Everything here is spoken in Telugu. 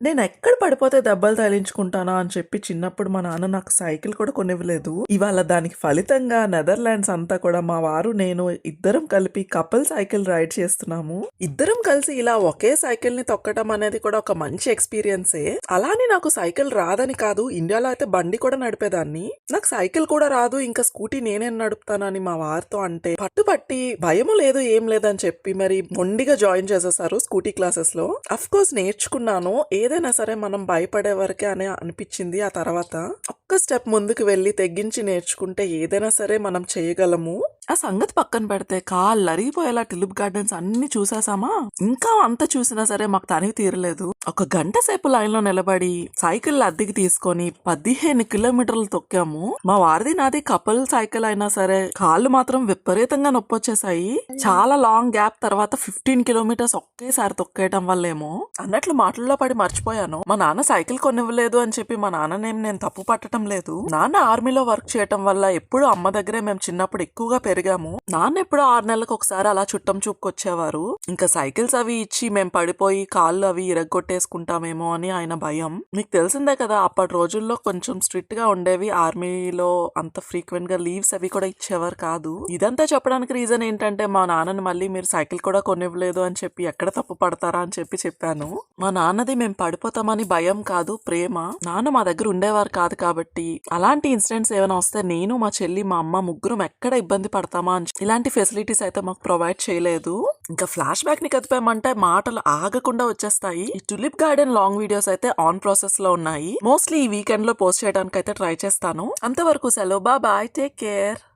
నేను ఎక్కడ పడిపోతే దెబ్బలు తగిలించుకుంటానా అని చెప్పి చిన్నప్పుడు మా నాన్న నాకు సైకిల్ కూడా కొనివ్వలేదు. ఇవాళ దానికి ఫలితంగా నెదర్లాండ్స్ అంతా కూడా మా వారు నేను ఇద్దరం కలిపి కపుల్ సైకిల్ రైడ్ చేస్తున్నాము. ఇద్దరం కలిసి ఇలా ఒకే సైకిల్ ని తొక్కడం అనేది కూడా ఒక మంచి ఎక్స్పీరియన్సే. అలానే నాకు సైకిల్ రాదని కాదు, ఇండియాలో అయితే బండి కూడా నడిపేదాన్ని. నాకు సైకిల్ కూడా రాదు, ఇంకా స్కూటీ నేనే నడుపుతానని మా వారితో అంటే పట్టుపట్టి భయము లేదు ఏం లేదని చెప్పి మరి మొండిగా జాయిన్ చేసేసారు స్కూటీ క్లాసెస్ లో. అఫ్ కోర్స్ నేర్చుకున్నాను. ఏదైనా సరే మనం భయపడే వరకే అని అనిపించింది. ఆ తర్వాత ఒక్క స్టెప్ ముందుకు వెళ్ళి తెగించి నేర్చుకుంటే ఏదైనా సరే మనం చేయగలము. ఆ సంగతి పక్కన పెడితే కాళ్ళు అరిగిపోయేలా టిలిప్ గార్డెన్స్ అన్ని చూసేసామా. ఇంకా అంత చూసినా సరే మాకు తనివి తీరలేదు. ఒక గంట సేపు లైన్ లో నిలబడి సైకిల్ అద్దెకి తీసుకొని 15 కిలోమీటర్లు తొక్కాము. మా వారిది నాది కపుల్ సైకిల్ అయినా సరే కాళ్ళు మాత్రం విపరీతంగా నొప్పి వచ్చేసాయి. చాలా లాంగ్ గ్యాప్ తర్వాత 15 కిలోమీటర్స్ ఒకేసారి తొక్కేయటం వల్లేమో అన్నట్లు మాటల్లో పడి మర్చిపోయాను. మా నాన్న సైకిల్ కొనివ్వలేదు అని చెప్పి మా నాన్ననేం నేను తప్పు పట్టడం లేదు. నాన్న ఆర్మీలో వర్క్ చేయటం వల్ల ఎప్పుడు అమ్మ దగ్గరే మేము చిన్నప్పుడు ఎక్కువగా పెరిగాము. నాన్న ఎప్పుడో 6 నెలలకు ఒకసారి అలా చుట్టం చూపుకొచ్చేవారు. ఇంకా సైకిల్స్ అవి ఇచ్చి మేము పడిపోయి కాళ్ళు అవి ఇరగ్గొట్టేసుకుంటామేమో అని ఆయన భయం. మీకు తెలిసిందే కదా, అప్పటి రోజుల్లో కొంచెం స్ట్రిక్ట్ గా ఉండేవి. ఆర్మీలో అంత ఫ్రీక్వెంట్ గా లీవ్స్ అవి కూడా ఇచ్చేవారు కాదు. ఇదంతా చెప్పడానికి రీజన్ ఏంటంటే మా నాన్నని మళ్ళీ మీరు సైకిల్ కూడా కొనివ్వలేదు అని చెప్పి ఎక్కడ తప్పు పడతారా అని చెప్పాను. మా నాన్నది మేము పడిపోతామని భయం కాదు, ప్రేమ. నాన్న మా దగ్గర ఉండేవారు కాదు కాబట్టి అలాంటి ఇన్సిడెంట్స్ ఏమైనా వస్తే నేను, మా చెల్లి, మా అమ్మ ముగ్గురం ఎక్కడ ఇబ్బంది పడతామా అని ఇలాంటి ఫెసిలిటీస్ అయితే మాకు ప్రొవైడ్ చేయలేదు. ఇంకా ఫ్లాష్ బ్యాక్ ని కదిపామంటే మాటలు ఆగకుండా వచ్చేస్తాయి. ఈ టులిప్ గార్డెన్ లాంగ్ వీడియోస్ అయితే ఆన్ ప్రాసెస్ లో ఉన్నాయి. మోస్ట్లీ ఈ వీకెండ్ లో పోస్ట్ చేయడానికి అయితే ట్రై చేస్తాను. అంతవరకు సెలవు, బాయ్, టేక్ కేర్.